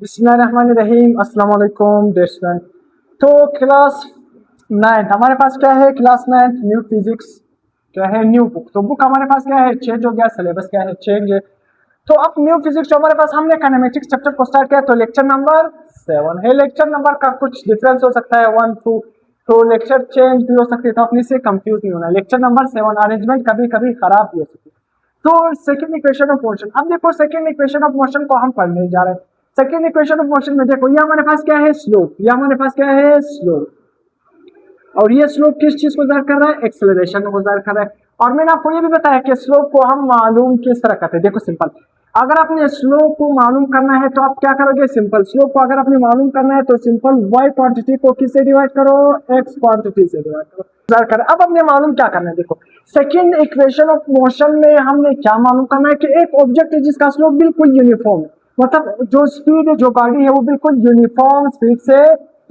बिस्मिल्लाहिर्रहमानिर्रहीम। अस्सलाम वालेकुम डियर स्टूडेंट। तो क्लास 9 हमारे पास क्या है, क्लास 9 न्यू फिजिक्स क्या है, न्यू बुक। तो बुक हमारे पास क्या है, चेंज हो गया, सिलेबस क्या है, चेंज है। तो अब न्यू फिजिक्स जो हमारे पास, हमने काइनेमेटिक्स चैप्टर को स्टार्ट किया, तो लेक्चर नंबर 7 है। लेक्चर नंबर का कुछ डिफरेंस हो सकता है 1 2, तो लेक्चर चेंज भी हो सकती है, तो अपने से कंफ्यूज नहीं होना। लेक्चर नंबर 7 अरेंजमेंट कभी कभी खराब भी हो सकती है। तो सेकंड इक्वेशन ऑफ मोशन, अब देखो सेकंड इक्वेशन ऑफ मोशन को हम पढ़ने जा रहे हैं। सेकंड इक्वेशन ऑफ मोशन में देखो, ये हमारे पास क्या है, स्लोप। ये हमारे पास क्या है, स्लोप। और ये स्लोप किस चीज को ज़ाहिर कर रहा है, एक्सेलरेशन को ज़ाहिर कर रहा है। और मैंने आपको ये भी बताया कि स्लोप को हम मालूम किस तरह करते हैं। देखो सिंपल, अगर आपने स्लोप को मालूम करना है तो आप क्या करोगे, सिंपल स्लोप को अगर आपने मालूम करना है तो सिंपल y क्वांटिटी को किससे डिवाइड करो, x क्वांटिटी से डिवाइड करो, ज़ाहिर कर। अब हमने मालूम क्या करना है, देखो सेकंड इक्वेशन ऑफ मोशन में हमने क्या मालूम करना है कि एक ऑब्जेक्ट है जिसका स्लोप बिल्कुल यूनिफॉर्म है, मतलब जो स्पीड है, जो गाड़ी है, वो बिल्कुल यूनिफॉर्म स्पीड से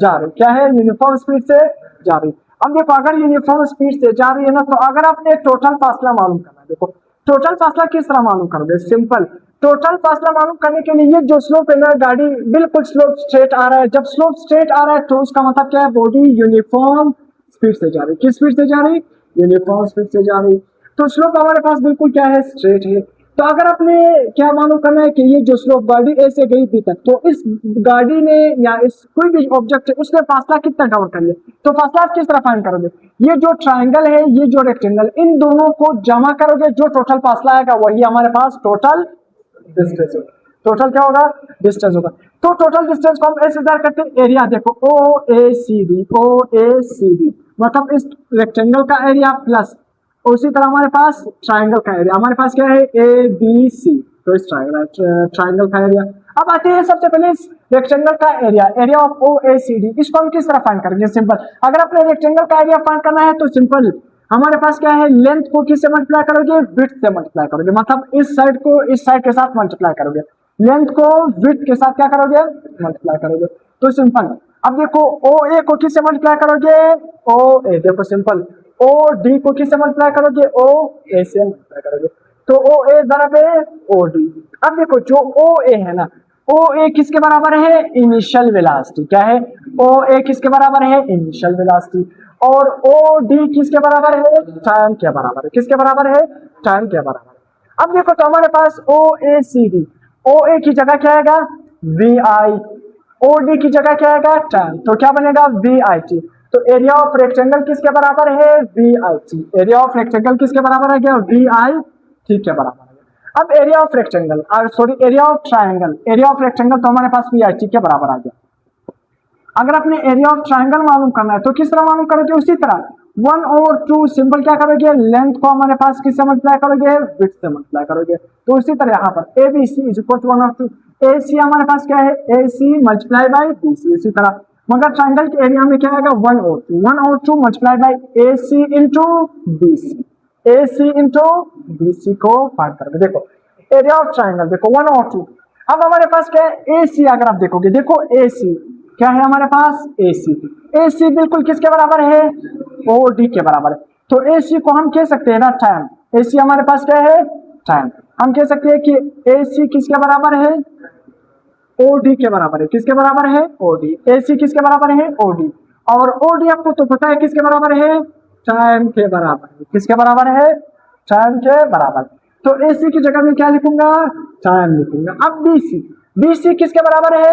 जा रही। क्या है, यूनिफॉर्म स्पीड से जा रही। अब देखो, अगर यूनिफॉर्म स्पीड से जा रही है ना, तो अगर आपने टोटल फासला मालूम करना है, देखो टोटल फासला किस तरह मालूम करोगे, सिंपल टोटल फासला मालूम करने के लिए ये जो स्लोप है ना, गाड़ी बिल्कुल स्लोप स्ट्रेट आ रहा है। जब स्लोप स्ट्रेट आ रहा है तो उसका मतलब क्या है, बॉडी यूनिफॉर्म स्पीड से जा रही। किस स्पीड से जा रही, यूनिफॉर्म स्पीड से जा रही। तो स्लोप हमारे पास बिल्कुल क्या है, स्ट्रेट है। तो अगर आपने क्या मालूम करना है कि ये जो स्लोप गाड़ी ए से गई बी तक, तो इस गाड़ी ने या इस कोई भी ऑब्जेक्ट है उसने फासला कितना कवर कर लिया, तो फासला आप किस तरह फाइंड करोगे, ये जो ट्राइंगल है, ये जो रेक्टेंगल, इन दोनों को जमा करोगे, जो टोटल फासला आएगा वही हमारे पास टोटल डिस्टेंस होगा। टोटल क्या होगा, डिस्टेंस होगा। तो टोटल डिस्टेंस को हम ऐसे ज़ाहिर करते हैं, एरिया देखो ओ ए सी डी मतलब इस रेक्टेंगल का एरिया प्लस उसी तरह हमारे पास ट्राइंगल का एरिया, हमारे पास क्या है, ए बी सी, तो इस ट्राइंगल का एरिया। अब आते हैं सबसे पहले इस रेक्टेंगल का area, area of O A C D. इसको हम किस तरह फाइंड करेंगे, सिंपल अगर अपने रेक्टेंगल का एरिया फाइंड करना है तो सिंपल हमारे पास क्या है, लेंथ को किससे मल्टीप्लाई करोगे, विड्थ से मल्टीप्लाई करोगे, मतलब इस साइड को इस साइड के साथ मल्टीप्लाई करोगे, लेंथ को विड्थ के साथ क्या करोगे, मल्टीप्लाई करोगे। तो सिंपल, अब देखो ओ ए को किससे मल्टीप्लाई करोगे, ओ ए, देखो सिंपल ओ डी को किससे मल्टीप्लाई करोगे, ओ ए से मल्टीप्लाई करोगे, तो ओ ए बराबर है ओ डी। अब देखो जो ओ ए है ना, ओ ए किसके बराबर है, इनिशियल वेलोसिटी। क्या है, ओ ए किसके बराबर है, इनिशियल वेलोसिटी। और ओ डी किसके बराबर है, टाइम के बराबर है। किसके बराबर है, टाइम के बराबर है। अब देखो, तो हमारे पास ओ ए सी डी, ओ ए की जगह क्या आएगा, वी आई, ओ डी की जगह क्या आएगा, टाइम, तो क्या बनेगा, वी आई टी। तो एरिया ऑफ रेक्टेंगल किसके बराबर है, V I T. Area of rectangle किसके बराबर है, वी आई टी के बराबर है। अब area of rectangle, sorry area of triangle, area of rectangle तो हमारे पास वी आई टी के बराबर आ गया। अगर अपने एरिया ऑफ ट्राइंगल मालूम करना है तो किस तरह मालूम करोगे, उसी तरह 1 और 2 सिंपल क्या करोगे, लेंथ को हमारे पास किससे मल्टीप्लाई करोगे, विड्थ से मल्टीप्लाई करोगे। तो उसी तरह यहाँ पर A B C is equal to 1 और 2, ए सी हमारे पास क्या है, A C multiply by B C. इसी तरह मगर ट्राइंगल के एरिया में क्या आएगा, 1 और 2 multiply by A C into B C, A C into B C को फाइंड करोगे। देखो एरिया ऑफ ट्राइंगल देखो 1 और 2। अब हमारे पास क्या है, ए सी अगर आप देखोगे, देखो ए सी क्या है हमारे पास, ए सी। ए सी बिल्कुल किसके बराबर है, ओ डी के बराबर है। तो ए सी को हम कह सकते हैं ना, टाइम। ए सी हमारे पास क्या है, टाइम। हम कह सकते हैं कि ए सी किसके बराबर है, ओ डी के बराबर है। किसके बराबर है, ओ डी। ए सी किसके बराबर है, ओ डी। और ओ डी आपको तो पता है किसके बराबर है, टाइम के बराबर है। किसके बराबर है, टाइम के बराबर। तो ए सी की जगह में क्या लिखूंगा, टाइम लिखूंगा। अब बी सी, बी सी किसके बराबर है,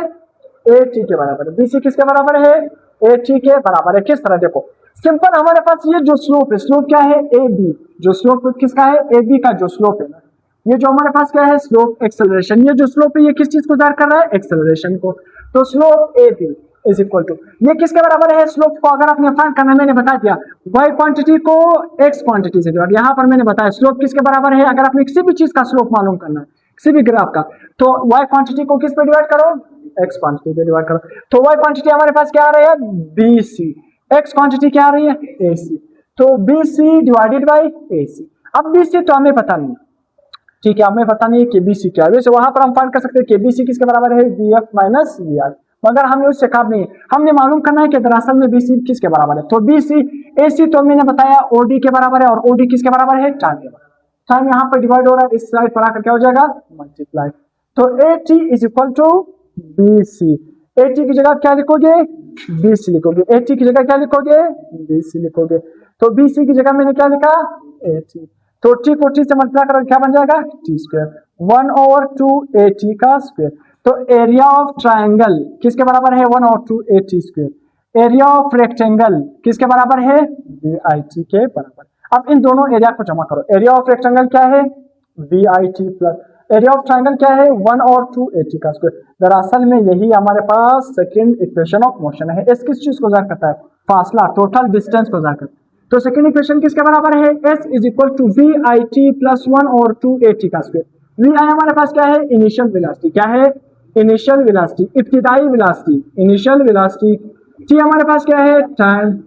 ए टी के बराबर है। बी सी किसके बराबर है, ए टी के बराबर है। किस तरह, देखो सिंपल हमारे पास ये जो स्लोप है, स्लोप क्या है, ए बी। जो स्लोप किसका है, ए बी का जो स्लोप है ना, ये जो हमारे पास क्या है, स्लोप एक्सेलरेशन। ये जो स्लोप है ये किस चीज को ज़ाहिर कर रहा है, एक्सेलरेशन को। तो slope A B is equal to, ये किसके बराबर है, स्लोप को अगर आपने फाइंड करना, मैंने बता दिया y क्वांटिटी को x क्वांटिटी से डिवाइड। यहाँ पर मैंने बताया स्लोप किसके बराबर है, अगर आपने किसी भी चीज का स्लोप मालूम करना है, किसी भी ग्राफ का, तो y क्वांटिटी को किस पे डिवाइड करो, x क्वांटिटी पे डिवाइड करो। तो y क्वांटिटी हमारे पास क्या आ रही है, BC, x क्वांटिटी क्या आ रही है, AC। तो BC डिवाइडेड बाई AC। अब BC तो हमें पता नहीं, ठीक है, हमें पता नहीं है कि BC क्या है। वैसे वहां पर हम फाइंड कर सकते हैं कि BC किसके बराबर है, VF माइनस VR, मगर हमें उससे काम नहीं है। हमने मालूम करना है कि दरअसल में BC किसके बराबर है। तो BC AC तो मैंने बताया OD के बराबर है, और OD किसके बराबर है, टाइम के बराबर। टाइम यहाँ पर डिवाइड हो रहा है, इस साइड पर आकर क्या हो जाएगा, मल्टीप्लाई। तो AT is equal to B C. A T की जगह क्या लिखोगे, बी सी लिखोगे। ए टी की जगह क्या लिखोगे, बी सी लिखोगे। तो बी सी की जगह मैंने क्या लिखा, ए टी। तो टी को टी से मल्टीप्लाई करोगे क्या बन जाएगा, टी स्क्वायर, 1/2 ए टी का स्क्वायर। तो एरिया ऑफ ट्राइंगल किसके बराबर है, 1/2 A T square. Area of rectangle किसके बराबर है, बी आई टी के बराबर। अब इन दोनों एरिया को जमा करो। एरिया ऑफ रेक्टेंगल क्या है, B I T plus area of triangle क्या है, 1/2 ए टी का स्क्वायर। दरअसल में यही हमारे पास सेकंड इक्वेशन ऑफ मोशन है। एस किस चीज को जाहिर करता है, फासला, टोटल डिस्टेंस को जाहिर करता है। तो सेकंड इक्वेशन किसके बराबर है, S is equal to V I T plus 1/2 A T का स्क्वायर। वी आई हमारे पास क्या है, इनिशियल वेलोसिटी, क्या है, इनिशियल वेलोसिटी, इब्तिदाई वेलोसिटी, इनिशियल वेलोसिटी। टी हमारे पास क्या है, टाइम।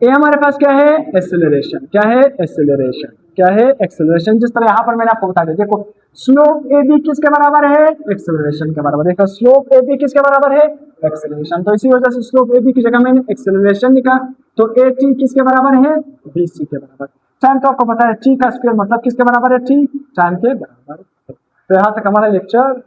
ए हमारे पास क्या है, एक्सेलरेशन, क्या है, एक्सेलरेशन, क्या है, एक्सेलरेशन। जिस तरह यहाँ पर मैंने आपको बता दिया, देखो स्लोप ए बी किसके बराबर है, एक्सेलरेशन के बराबर। देखो स्लोप ए बी किसके बराबर है, एक्सेलरेशन। तो इसी वजह से स्लोप ए बी की जगह मैंने एक्सेलरेशन लिखा। तो ए टी किसके बराबर है, बी सी के बराबर। टाइम तो आपको पता है, टी का स्क्वायर मतलब किसके बराबर है, टी, टाइम के बराबर। तो यहाँ तक हमारा लेक्चर